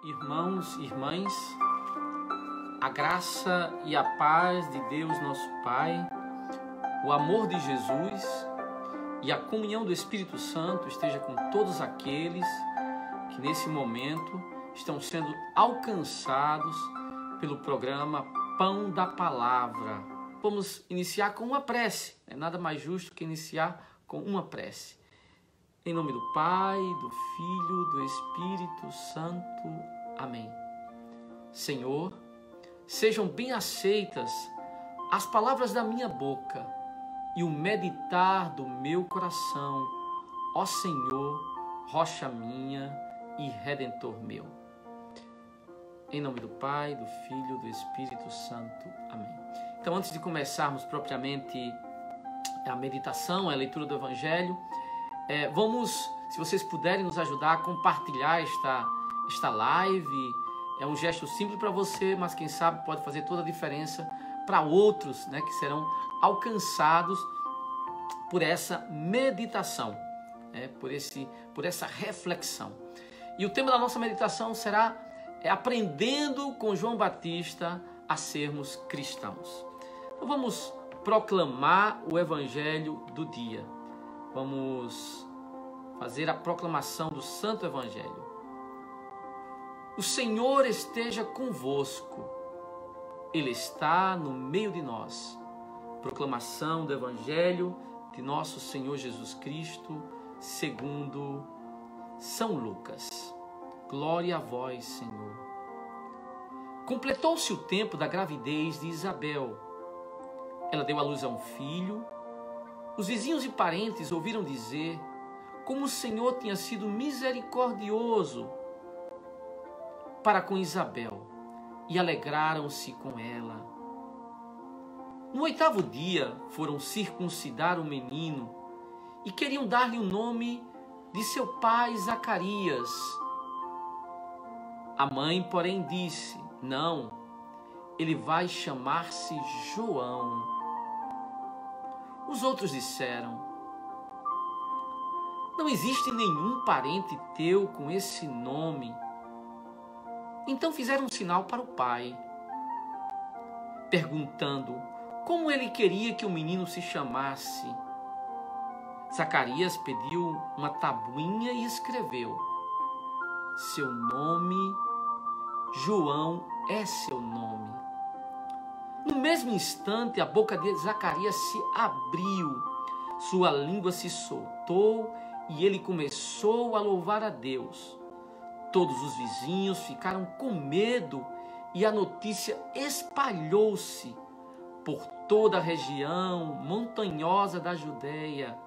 Irmãos e irmãs, a graça e a paz de Deus nosso Pai, o amor de Jesus e a comunhão do Espírito Santo esteja com todos aqueles que nesse momento estão sendo alcançados pelo programa Pão da Palavra. Vamos iniciar com uma prece, é nada mais justo que iniciar com uma prece. Em nome do Pai, do Filho, do Espírito Santo. Amém. Senhor, sejam bem aceitas as palavras da minha boca e o meditar do meu coração, ó Senhor, rocha minha e redentor meu. Em nome do Pai, do Filho, do Espírito Santo. Amém. Então, antes de começarmos propriamente a meditação, a leitura do Evangelho, vamos, se vocês puderem nos ajudar a compartilhar esta live. É um gesto simples para você, mas quem sabe pode fazer toda a diferença para outros, né, que serão alcançados por essa meditação, por essa reflexão. E o tema da nossa meditação será aprendendo com João Batista a sermos cristãos. Então vamos proclamar o Evangelho do dia. Vamos fazer a proclamação do Santo Evangelho. O Senhor esteja convosco. Ele está no meio de nós. Proclamação do Evangelho de nosso Senhor Jesus Cristo, segundo São Lucas. Glória a vós, Senhor. Completou-se o tempo da gravidez de Isabel. Ela deu à luz a um filho. Os vizinhos e parentes ouviram dizer como o Senhor tinha sido misericordioso para com Isabel e alegraram-se com ela. No 8º dia foram circuncidar o menino e queriam dar-lhe o nome de seu pai Zacarias. A mãe, porém, disse: não, ele vai chamar-se João. Os outros disseram: não existe nenhum parente teu com esse nome. Então fizeram um sinal para o pai, perguntando como ele queria que o menino se chamasse. Zacarias pediu uma tabuinha e escreveu: seu nome, João é seu nome. No mesmo instante, a boca de Zacarias se abriu, sua língua se soltou e ele começou a louvar a Deus. Todos os vizinhos ficaram com medo e a notícia espalhou-se por toda a região montanhosa da Judeia.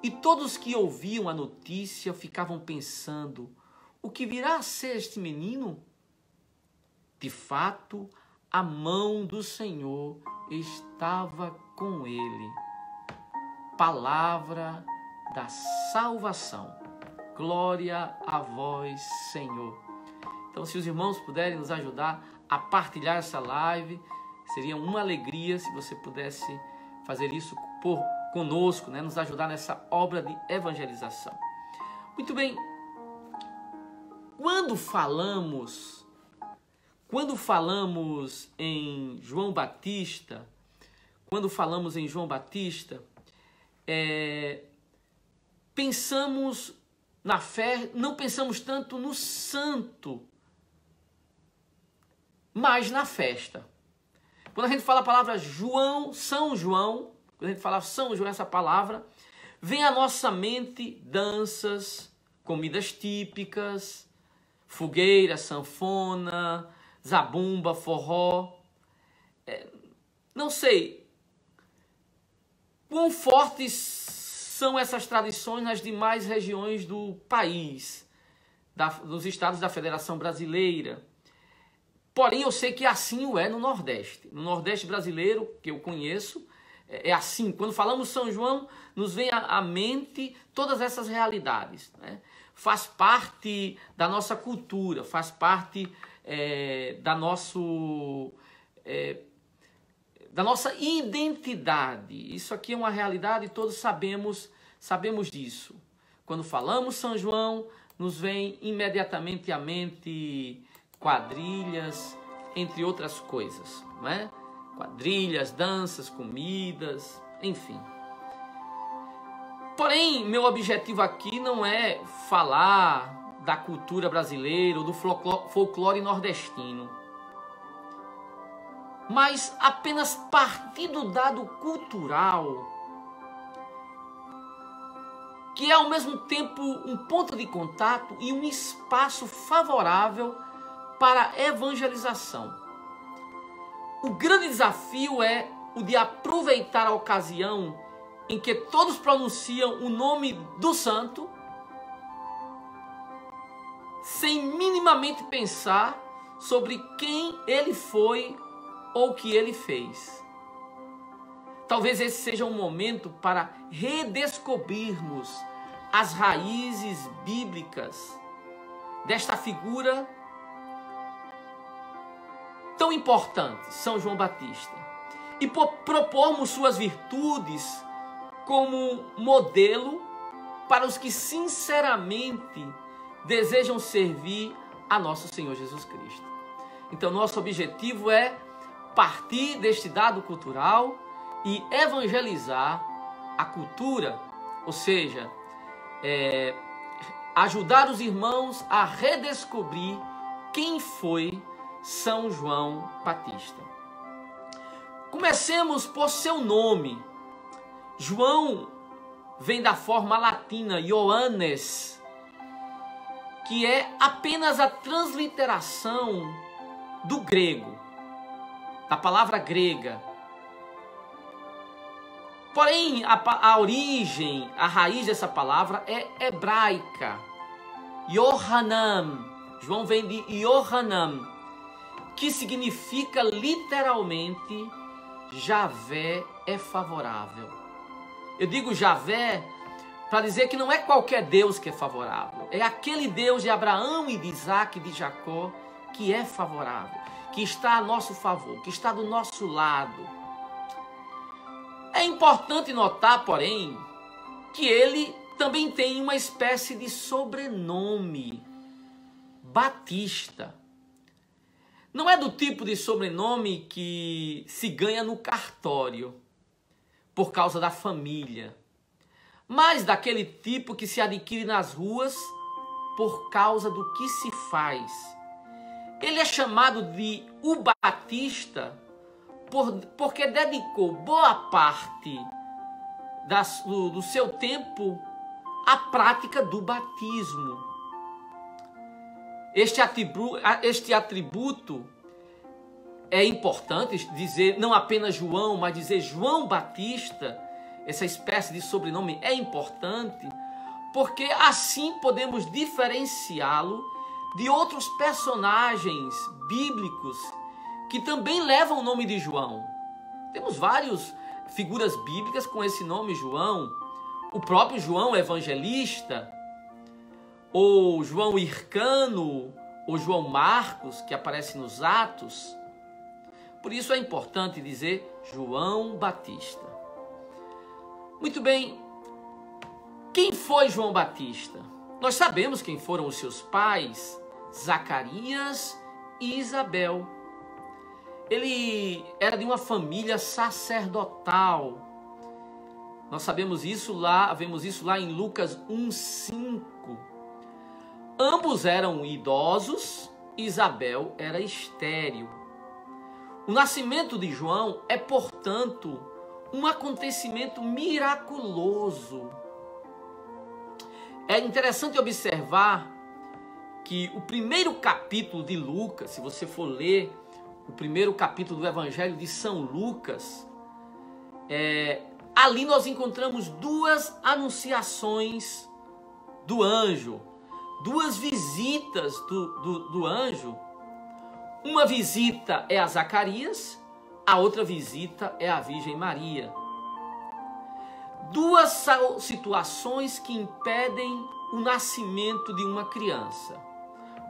E todos que ouviam a notícia ficavam pensando: o que virá a ser este menino? De fato, a mão do Senhor estava com ele. Palavra da salvação. Glória a vós, Senhor. Então, se os irmãos puderem nos ajudar a partilhar essa live, seria uma alegria se você pudesse fazer isso conosco, né? Nos ajudar nessa obra de evangelização. Muito bem. Quando falamos em João Batista, pensamos na fé, não pensamos tanto no santo, mas na festa. Quando a gente fala a palavra João, São João, quando a gente fala São João, essa palavra, vem à nossa mente danças, comidas típicas, fogueira, sanfona, zabumba, forró. Não sei quão fortes são essas tradições nas demais regiões do país, dos estados da Federação Brasileira. Porém, eu sei que assim o é no Nordeste. No Nordeste brasileiro, que eu conheço, é assim. Quando falamos São João, nos vem à mente todas essas realidades, né? Faz parte da nossa cultura, faz parte da nossa identidade. Isso aqui é uma realidade e todos sabemos disso. Quando falamos São João, nos vem imediatamente à mente quadrilhas, entre outras coisas, não é? Quadrilhas, danças, comidas, enfim. Porém, meu objetivo aqui não é falar da cultura brasileira ou do folclore nordestino, mas apenas partir do dado cultural, que é ao mesmo tempo um ponto de contato e um espaço favorável para a evangelização. O grande desafio é o de aproveitar a ocasião em que todos pronunciam o nome do santo sem minimamente pensar sobre quem ele foi ou o que ele fez. Talvez esse seja um momento para redescobrirmos as raízes bíblicas desta figura tão importante, São João Batista, e propormos suas virtudes como modelo para os que sinceramente desejam servir a nosso Senhor Jesus Cristo. Então, nosso objetivo é partir deste dado cultural e evangelizar a cultura, ou seja, ajudar os irmãos a redescobrir quem foi São João Batista. Comecemos por seu nome. João vem da forma latina Ioannes, que é apenas a transliteração do grego, da palavra grega. Porém, a origem, a raiz dessa palavra é hebraica. Yohanan. João vem de Yohanan, que significa literalmente Javé é favorável. Eu digo Javé para dizer que não é qualquer Deus que é favorável. É aquele Deus de Abraão e de Isaac e de Jacó que é favorável, que está a nosso favor, que está do nosso lado. É importante notar, porém, que ele também tem uma espécie de sobrenome, Batista. Não é do tipo de sobrenome que se ganha no cartório, por causa da família, mas daquele tipo que se adquire nas ruas por causa do que se faz. Ele é chamado de o Batista porque dedicou boa parte do seu tempo à prática do batismo. Este atributo é importante dizer, não apenas João, mas dizer João Batista, essa espécie de sobrenome é importante, porque assim podemos diferenciá-lo de outros personagens bíblicos que também levam o nome de João. Temos várias figuras bíblicas com esse nome João. O próprio João Evangelista, ou João Hircano, ou João Marcos, que aparece nos Atos. Por isso é importante dizer João Batista. Muito bem, quem foi João Batista? Nós sabemos quem foram os seus pais, Zacarias e Isabel. Ele era de uma família sacerdotal. Nós sabemos isso lá, vemos isso lá em Lucas 1:5. Ambos eram idosos, Isabel era estéril. O nascimento de João é, portanto, um acontecimento miraculoso. É interessante observar que o primeiro capítulo de Lucas, se você for ler o primeiro capítulo do Evangelho de São Lucas, ali nós encontramos duas anunciações do anjo, duas visitas do anjo. Uma visita é a Zacarias, a outra visita é a Virgem Maria. Duas situações que impedem o nascimento de uma criança.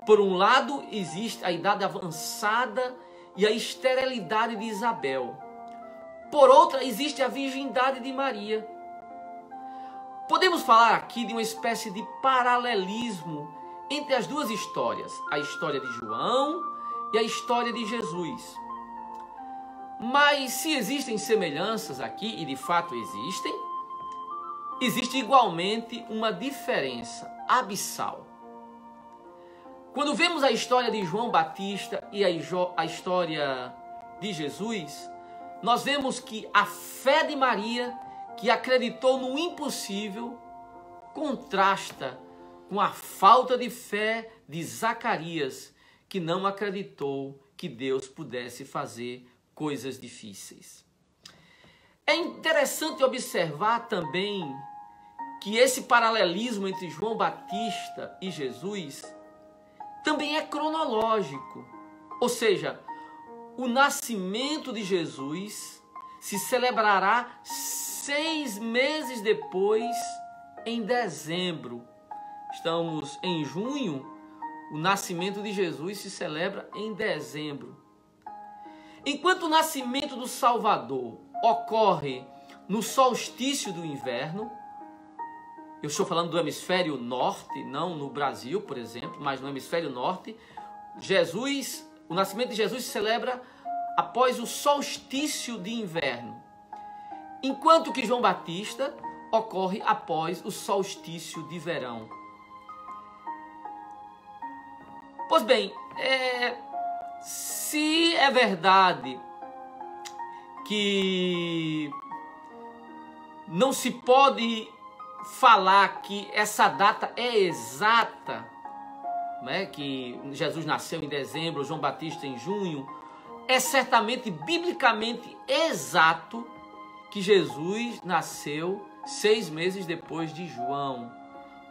Por um lado, existe a idade avançada e a esterilidade de Isabel. Por outra, existe a virgindade de Maria. Podemos falar aqui de uma espécie de paralelismo entre as duas histórias, a história de João e a história de Jesus. Mas se existem semelhanças aqui, e de fato existem, existe igualmente uma diferença abissal. Quando vemos a história de João Batista e a história de Jesus, nós vemos que a fé de Maria, que acreditou no impossível, contrasta com a falta de fé de Zacarias, que não acreditou que Deus pudesse fazer coisas difíceis. É interessante observar também que esse paralelismo entre João Batista e Jesus também é cronológico. Ou seja, o nascimento de Jesus se celebrará 6 meses depois, em dezembro. Estamos em junho, o nascimento de Jesus se celebra em dezembro. Enquanto o nascimento do Salvador ocorre no solstício do inverno, eu estou falando do hemisfério norte, não no Brasil, por exemplo, mas no hemisfério norte, o nascimento de Jesus se celebra após o solstício de inverno, enquanto que João Batista ocorre após o solstício de verão. Pois bem, se é verdade que não se pode falar que essa data é exata, né, que Jesus nasceu em dezembro, João Batista em junho, é certamente biblicamente exato que Jesus nasceu 6 meses depois de João.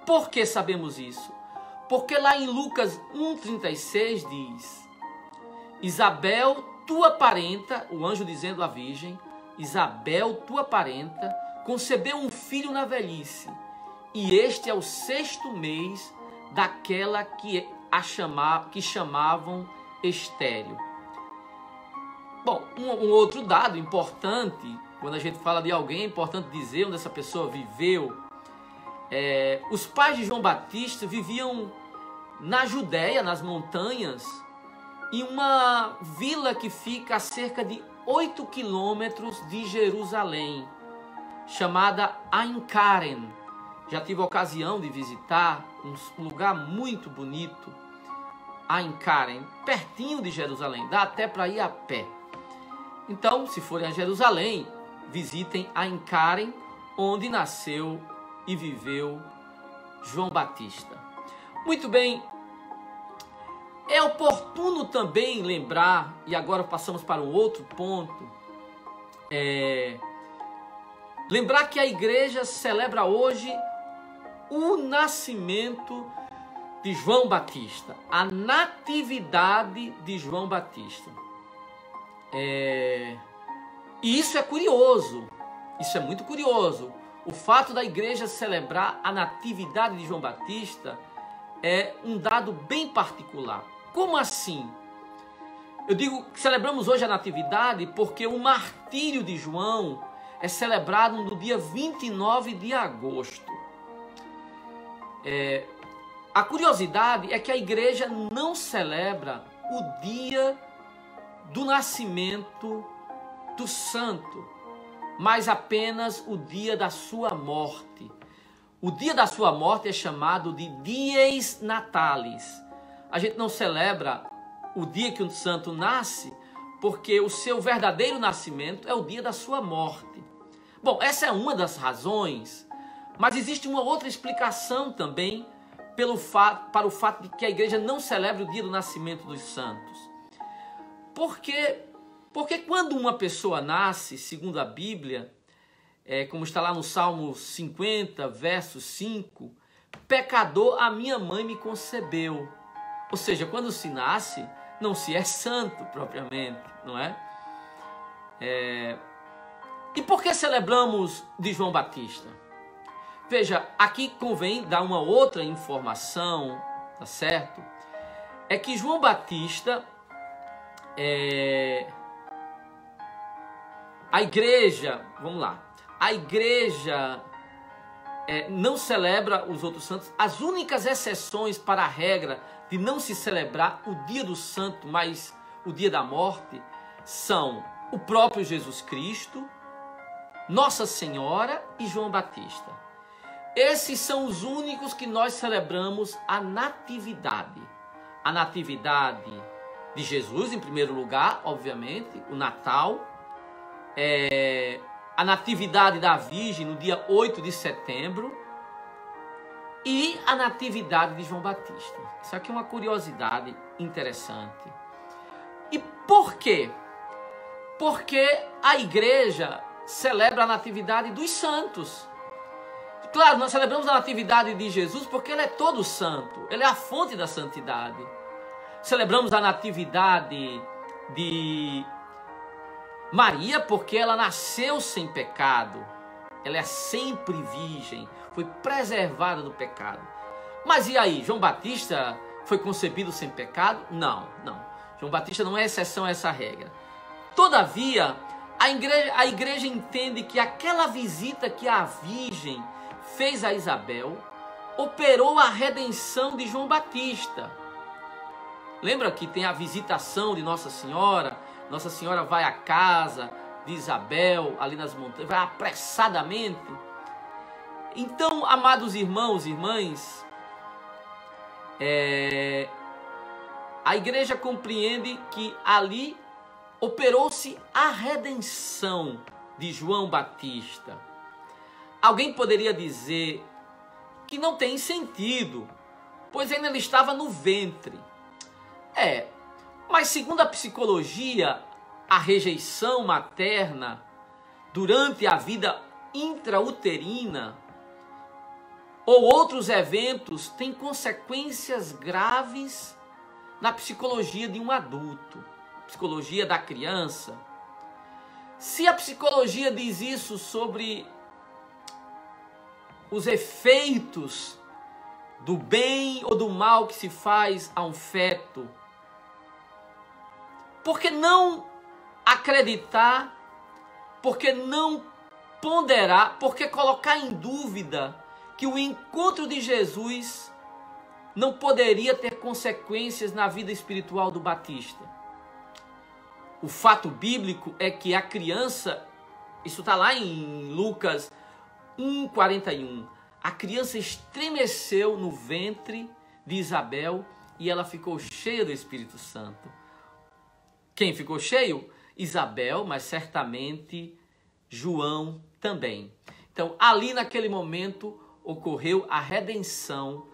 Por que sabemos isso? Porque lá em Lucas 1,36 diz: Isabel, tua parenta, o anjo dizendo à virgem, Isabel, tua parenta, concebeu um filho na velhice, e este é o 6º mês daquela que chamavam estéril. Bom, um outro dado importante, quando a gente fala de alguém, é importante dizer onde essa pessoa viveu. Os pais de João Batista viviam na Judéia, nas montanhas, em uma vila que fica a cerca de 8 quilômetros de Jerusalém, chamada Ain Karen. Já tive a ocasião de visitar um lugar muito bonito, Ain Karen, pertinho de Jerusalém, dá até para ir a pé. Então, se forem a Jerusalém, visitem Ain Karen, onde nasceu e viveu João Batista. Muito bem, é oportuno também lembrar, e agora passamos para um outro ponto, lembrar que a igreja celebra hoje o nascimento de João Batista, a natividade de João Batista. E isso é curioso, isso é muito curioso. O fato da igreja celebrar a natividade de João Batista é um dado bem particular. Como assim? Eu digo que celebramos hoje a natividade porque o martírio de João é celebrado no dia 29 de agosto. A curiosidade é que a igreja não celebra o dia do nascimento do santo, mas apenas o dia da sua morte. O dia da sua morte é chamado de Dies Natalis. A gente não celebra o dia que o santo nasce, porque o seu verdadeiro nascimento é o dia da sua morte. Bom, essa é uma das razões, mas existe uma outra explicação também para o fato de que a igreja não celebra o dia do nascimento dos santos. Porque quando uma pessoa nasce, segundo a Bíblia, como está lá no Salmo 50, verso 5, pecador a minha mãe me concebeu. Ou seja, quando se nasce, não se é santo propriamente, não é? E por que celebramos de João Batista? Veja, aqui convém dar uma outra informação, tá certo? É que João Batista, a igreja, vamos lá, a igreja não celebra os outros santos. As únicas exceções para a regra de não se celebrar o dia do santo, mas o dia da morte, são o próprio Jesus Cristo, Nossa Senhora e João Batista. Esses são os únicos que nós celebramos a natividade. A natividade de Jesus, em primeiro lugar, obviamente, o Natal. A natividade da Virgem no dia 8 de setembro e a natividade de João Batista. Isso aqui é uma curiosidade interessante. E por quê? Porque a igreja celebra a natividade dos santos. Claro, nós celebramos a natividade de Jesus porque ele é todo santo, ele é a fonte da santidade. Celebramos a natividade de Maria porque ela nasceu sem pecado, ela é sempre virgem, foi preservada do pecado. Mas e aí, João Batista foi concebido sem pecado? Não. João Batista não é exceção a essa regra. Todavia, a igreja entende que aquela visita que a Virgem fez a Isabel operou a redenção de João Batista. Lembra que tem a visitação de Nossa Senhora? Nossa Senhora vai à casa de Isabel, ali nas montanhas, vai apressadamente. Então, amados irmãos e irmãs, a igreja compreende que ali operou-se a redenção de João Batista. Alguém poderia dizer que não tem sentido, pois ainda ele estava no ventre. Mas segundo a psicologia, a rejeição materna durante a vida intrauterina ou outros eventos têm consequências graves na psicologia de um adulto, psicologia da criança. Se a psicologia diz isso sobre os efeitos do bem ou do mal que se faz a um feto, por que não acreditar? Por que não ponderar? Por que colocar em dúvida que o encontro de Jesus não poderia ter consequências na vida espiritual do Batista? O fato bíblico é que a criança, isso está lá em Lucas 1,41, a criança estremeceu no ventre de Isabel e ela ficou cheia do Espírito Santo. Quem ficou cheio? Isabel, mas certamente João também. Então, ali naquele momento ocorreu a redenção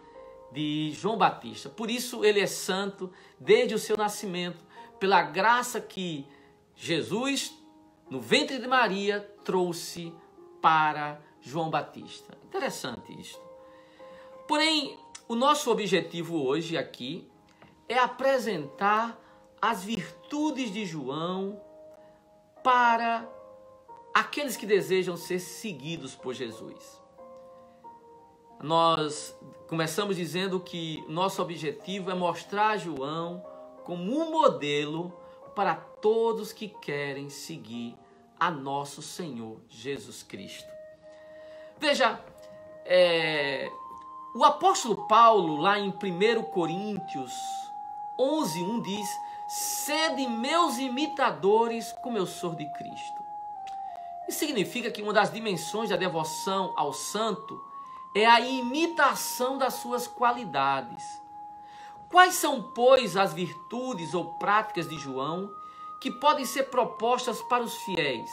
de João Batista. Por isso ele é santo desde o seu nascimento, pela graça que Jesus, no ventre de Maria, trouxe para João Batista. Interessante isto. Porém, o nosso objetivo hoje aqui é apresentar as virtudes de João para aqueles que desejam ser seguidos por Jesus. Nós começamos dizendo que nosso objetivo é mostrar João como um modelo para todos que querem seguir a nosso Senhor Jesus Cristo. Veja, o apóstolo Paulo, lá em 1 Coríntios 11:1 diz: sede meus imitadores como eu sou de Cristo. Isso significa que uma das dimensões da devoção ao santo é a imitação das suas qualidades. Quais são, pois, as virtudes ou práticas de João que podem ser propostas para os fiéis?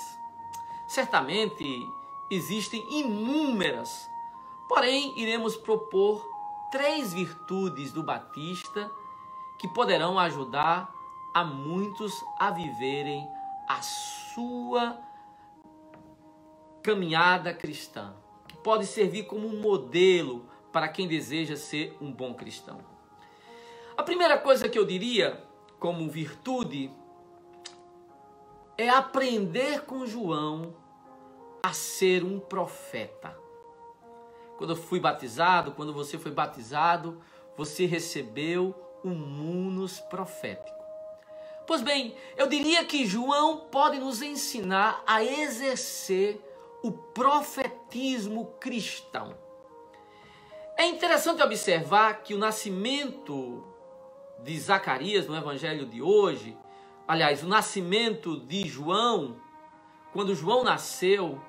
Certamente existem inúmeras, porém iremos propor 3 virtudes do Batista que poderão ajudar a muitos a viverem a sua caminhada cristã, que pode servir como um modelo para quem deseja ser um bom cristão. A primeira coisa que eu diria como virtude é aprender com João a ser um profeta. Quando eu fui batizado, quando você foi batizado, você recebeu um munus profético. Pois bem, eu diria que João pode nos ensinar a exercer o profetismo cristão. É interessante observar que o nascimento de Zacarias no evangelho de hoje, aliás, o nascimento de João, quando João nasceu,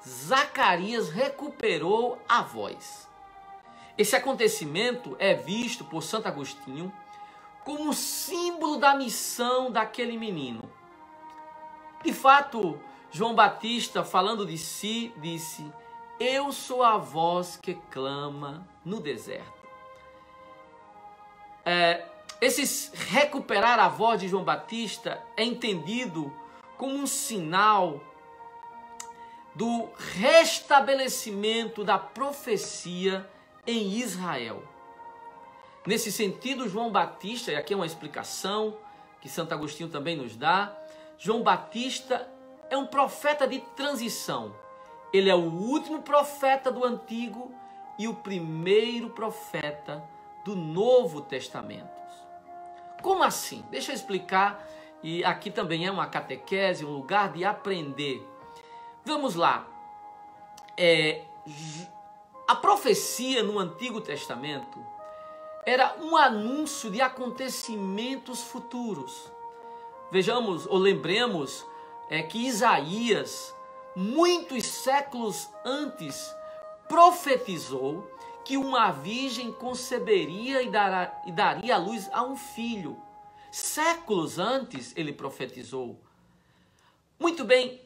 Zacarias recuperou a voz. Esse acontecimento é visto por Santo Agostinho como símbolo da missão daquele menino. De fato, João Batista, falando de si, disse: eu sou a voz que clama no deserto. Esse recuperar a voz de João Batista é entendido como um sinal do restabelecimento da profecia em Israel. Nesse sentido, João Batista, e aqui é uma explicação que Santo Agostinho também nos dá, João Batista é um profeta de transição. Ele é o último profeta do Antigo e o primeiro profeta do Novo Testamento. Como assim? Deixa eu explicar, e aqui também é uma catequese, um lugar de aprender. Vamos lá. A profecia no Antigo Testamento era um anúncio de acontecimentos futuros. Vejamos, ou lembremos, que Isaías, muitos séculos antes, profetizou que uma virgem conceberia e daria à luz a um filho. Séculos antes ele profetizou. Muito bem,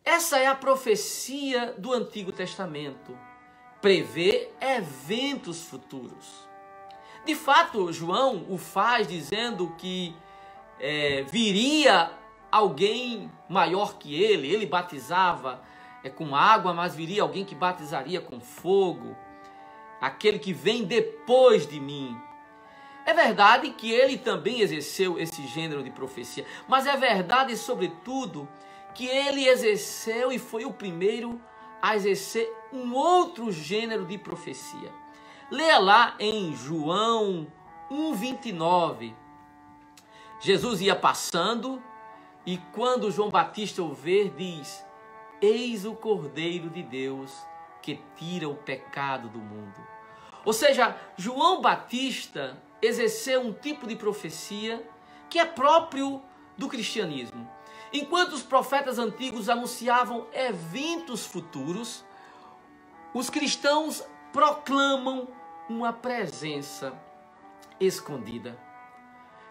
essa é a profecia do Antigo Testamento. Prevê eventos futuros. De fato, João o faz dizendo que viria alguém maior que ele batizava com água, mas viria alguém que batizaria com fogo, aquele que vem depois de mim. É verdade que ele também exerceu esse gênero de profecia, mas é verdade, sobretudo, que ele exerceu e foi o primeiro a exercer um outro gênero de profecia. Leia lá em João 1,29. Jesus ia passando e quando João Batista o ver, diz: eis o Cordeiro de Deus que tira o pecado do mundo. Ou seja, João Batista exerceu um tipo de profecia que é próprio do cristianismo. Enquanto os profetas antigos anunciavam eventos futuros, os cristãos proclamam uma presença escondida.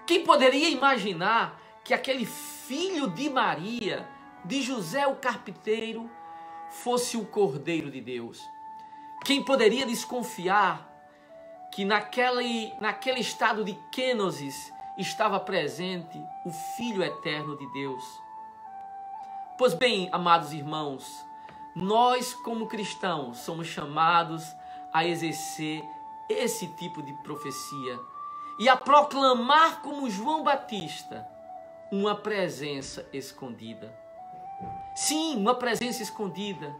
Quem poderia imaginar que aquele filho de Maria, de José o carpinteiro, fosse o Cordeiro de Deus? Quem poderia desconfiar que naquele estado de kenosis estava presente o Filho eterno de Deus? Pois bem, amados irmãos, nós como cristãos somos chamados a exercer esse tipo de profecia e a proclamar como João Batista uma presença escondida. Sim, uma presença escondida.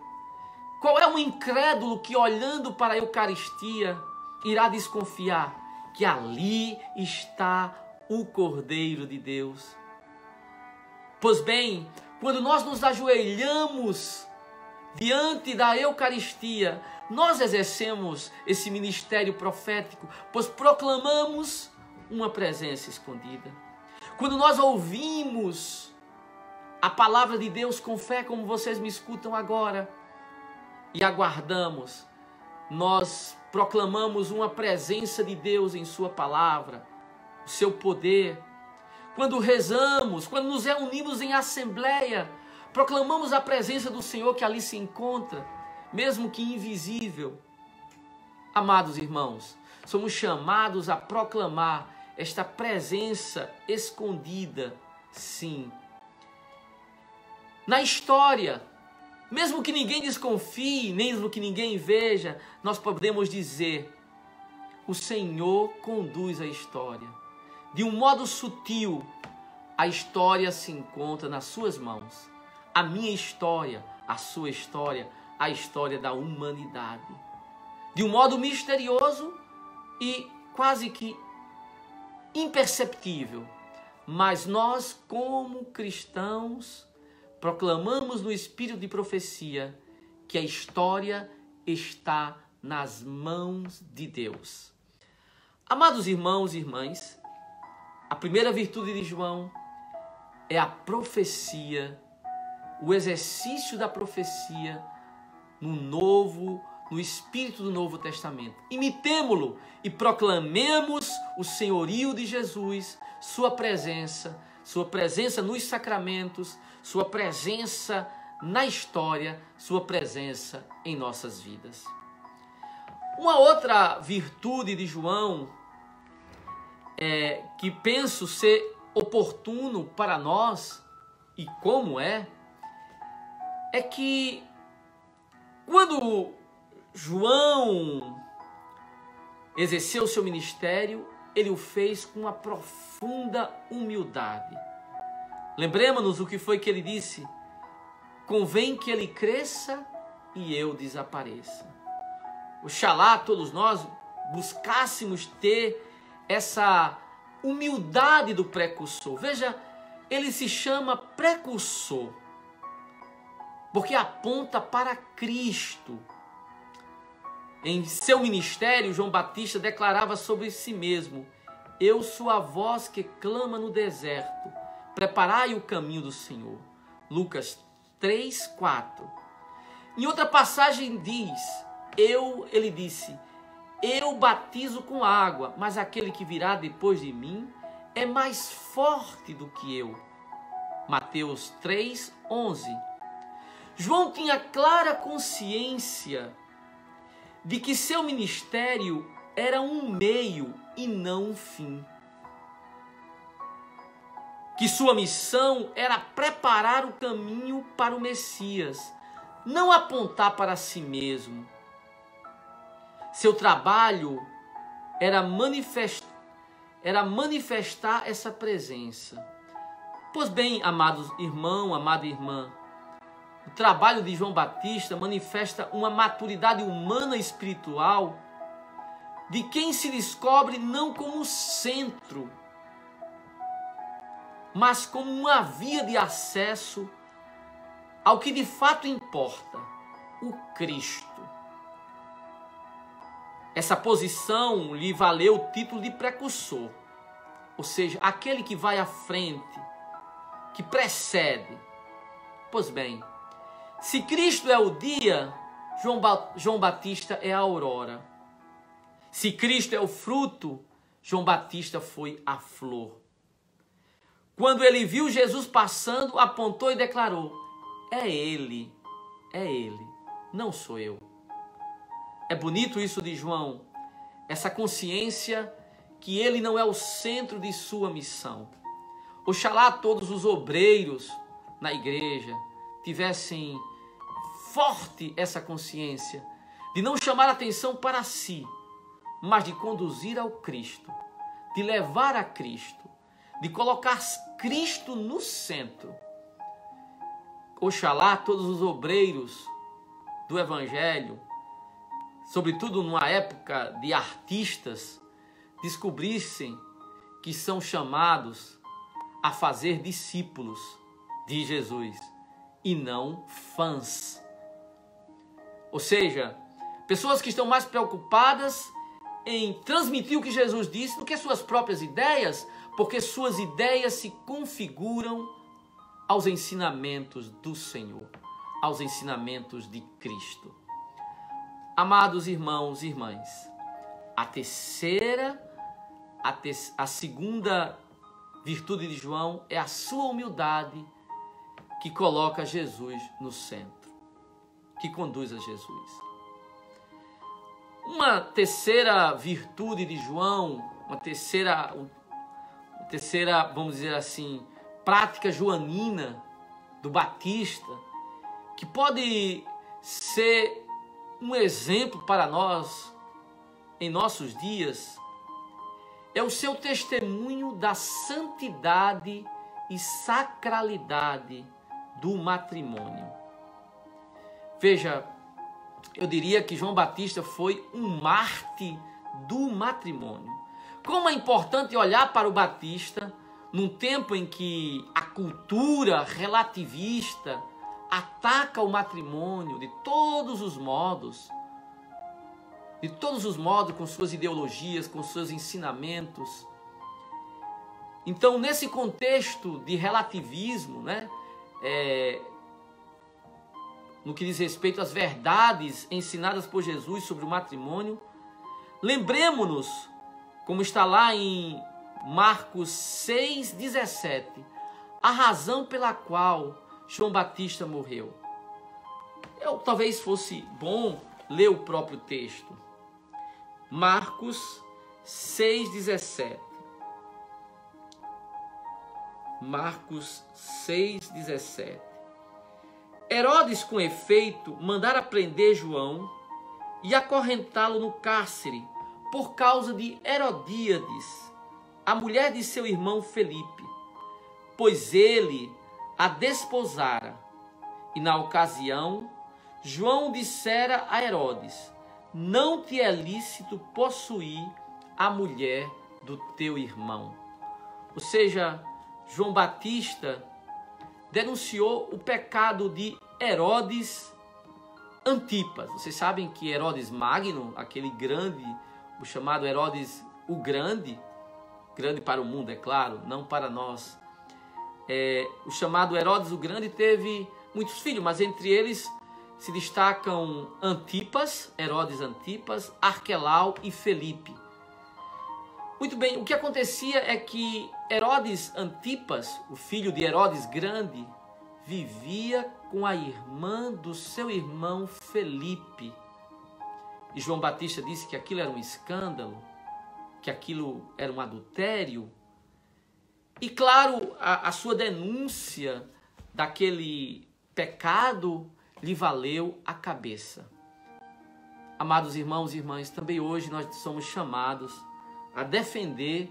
Qual é o incrédulo que, olhando para a Eucaristia, irá desconfiar que ali está o Cordeiro de Deus? Pois bem, quando nós nos ajoelhamos diante da Eucaristia, nós exercemos esse ministério profético, pois proclamamos uma presença escondida. Quando nós ouvimos a palavra de Deus com fé, como vocês me escutam agora, e aguardamos, nós proclamamos uma presença de Deus em sua palavra, o seu poder. Quando rezamos, quando nos reunimos em assembleia, proclamamos a presença do Senhor que ali se encontra, mesmo que invisível. Amados irmãos, somos chamados a proclamar esta presença escondida, sim. Na história, mesmo que ninguém desconfie, mesmo que ninguém veja, nós podemos dizer: o Senhor conduz a história. De um modo sutil, a história se encontra nas suas mãos. A minha história, a sua história, a história da humanidade. De um modo misterioso e quase que imperceptível. Mas nós, como cristãos, proclamamos no espírito de profecia que a história está nas mãos de Deus. Amados irmãos e irmãs, a primeira virtude de João é a profecia, o exercício da profecia no Espírito do Novo Testamento. Imitemo-lo e proclamemos o senhorio de Jesus, sua presença nos sacramentos, sua presença na história, sua presença em nossas vidas. Uma outra virtude de João, que penso ser oportuno para nós, e como é que quando João exerceu seu ministério, ele o fez com uma profunda humildade. Lembremos-nos o que foi que ele disse: convém que ele cresça e eu desapareça. Oxalá todos nós buscássemos ter essa humildade do precursor. Veja, ele se chama precursor porque aponta para Cristo. Em seu ministério, João Batista declarava sobre si mesmo: eu sou a voz que clama no deserto, preparai o caminho do Senhor. Lucas 3:4. Em outra passagem diz, ele disse, eu batizo com água, mas aquele que virá depois de mim é mais forte do que eu. Mateus 3:11. João tinha clara consciência de que seu ministério era um meio e não um fim. Que sua missão era preparar o caminho para o Messias, não apontar para si mesmo. Seu trabalho era manifestar essa presença. Pois bem, amado irmão, amada irmã, o trabalho de João Batista manifesta uma maturidade humana e espiritual de quem se descobre não como centro, mas como uma via de acesso ao que de fato importa, o Cristo. Essa posição lhe valeu o título de precursor, ou seja, aquele que vai à frente, que precede. Pois bem, se Cristo é o dia, João Batista é a aurora. Se Cristo é o fruto, João Batista foi a flor. Quando ele viu Jesus passando, apontou e declarou: é ele, não sou eu. É bonito isso de João, essa consciência que ele não é o centro de sua missão. Oxalá todos os obreiros na igreja tivessem forte essa consciência de não chamar atenção para si, mas de conduzir ao Cristo, de levar a Cristo, de colocar Cristo no centro. Oxalá todos os obreiros do Evangelho, sobretudo numa época de artistas, descobrissem que são chamados a fazer discípulos de Jesus e não fãs. Ou seja, pessoas que estão mais preocupadas em transmitir o que Jesus disse do que suas próprias ideias, porque suas ideias se configuram aos ensinamentos do Senhor, aos ensinamentos de Cristo. Amados irmãos e irmãs, a segunda virtude de João é a sua humildade, que coloca Jesus no centro, que conduz a Jesus. Uma terceira virtude de João, uma terceira, vamos dizer assim, prática joanina do Batista, que pode ser um exemplo para nós em nossos dias, é o seu testemunho da santidade e sacralidade do matrimônio. Veja, eu diria que João Batista foi um mártir do matrimônio. Como é importante olhar para o Batista num tempo em que a cultura relativista ataca o matrimônio de todos os modos. de todos os modos, com suas ideologias, com seus ensinamentos. Então, nesse contexto de relativismo, né, no que diz respeito às verdades ensinadas por Jesus sobre o matrimônio, lembremos-nos, como está lá em Marcos 6,17, a razão pela qual João Batista morreu. Talvez fosse bom ler o próprio texto. Marcos 6,17. Marcos 6,17. Herodes, com efeito, mandara prender João e acorrentá-lo no cárcere por causa de Herodíades, a mulher de seu irmão Felipe, pois ele a desposara. E na ocasião, João dissera a Herodes: não te é lícito possuir a mulher do teu irmão. Ou seja, João Batista denunciou o pecado de Herodes Antipas. Vocês sabem que Herodes Magno, aquele grande, o chamado Herodes o Grande, grande para o mundo, é claro, não para nós. O chamado Herodes o Grande teve muitos filhos, mas entre eles se destacam Antipas, Herodes Antipas, Arquelau e Felipe. Muito bem, o que acontecia é que Herodes Antipas, o filho de Herodes Grande, vivia com a irmã do seu irmão Felipe. E João Batista disse que aquilo era um escândalo, que aquilo era um adultério. E claro, a sua denúncia daquele pecado lhe valeu a cabeça. Amados irmãos e irmãs, também hoje nós somos chamados a defender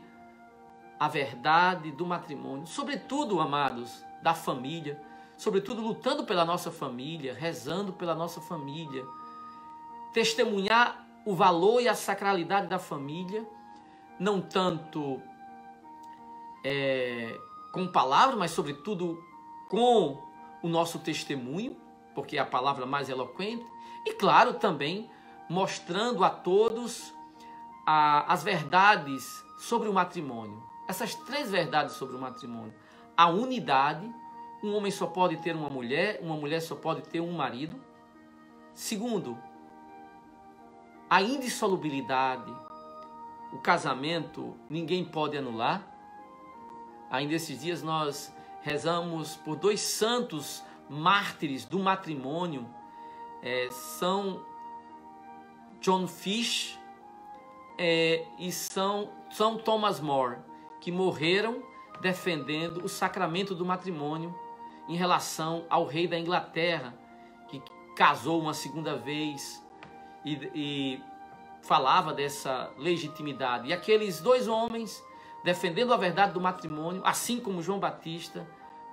a verdade do matrimônio, sobretudo, amados, da família, sobretudo lutando pela nossa família, rezando pela nossa família, testemunhar o valor e a sacralidade da família, não tanto com palavras, mas sobretudo com o nosso testemunho, porque é a palavra mais eloquente, e claro, também mostrando a todos as verdades sobre o matrimônio. Essas 3 verdades sobre o matrimônio. A unidade, um homem só pode ter uma mulher só pode ter um marido. Segundo, a indissolubilidade, o casamento ninguém pode anular. Ainda esses dias nós rezamos por 2 santos mártires do matrimônio, São John Fish e São Thomas More, que morreram defendendo o sacramento do matrimônio em relação ao rei da Inglaterra, que casou uma segunda vez e falava dessa legitimidade. E aqueles 2 homens, defendendo a verdade do matrimônio, assim como João Batista,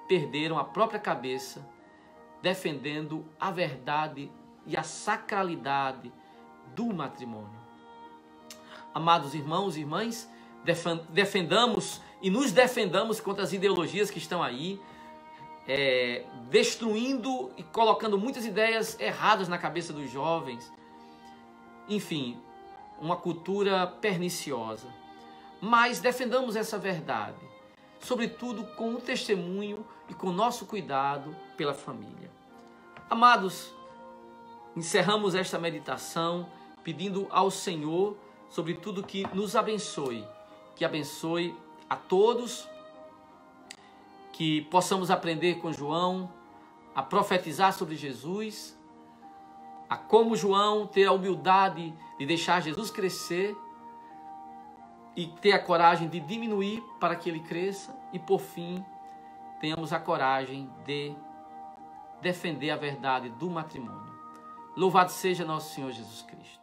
perderam a própria cabeça, defendendo a verdade e a sacralidade do matrimônio. Amados irmãos e irmãs, defendamos e nos defendamos contra as ideologias que estão aí, destruindo e colocando muitas ideias erradas na cabeça dos jovens. Enfim, uma cultura perniciosa. Mas defendamos essa verdade, sobretudo com o testemunho e com o nosso cuidado pela família. Amados, encerramos esta meditação pedindo ao Senhor, sobretudo, que nos abençoe, que abençoe a todos, que possamos aprender com João a profetizar sobre Jesus, a como João ter a humildade de deixar Jesus crescer e ter a coragem de diminuir para que ele cresça, e por fim tenhamos a coragem de defender a verdade do matrimônio. Louvado seja nosso Senhor Jesus Cristo.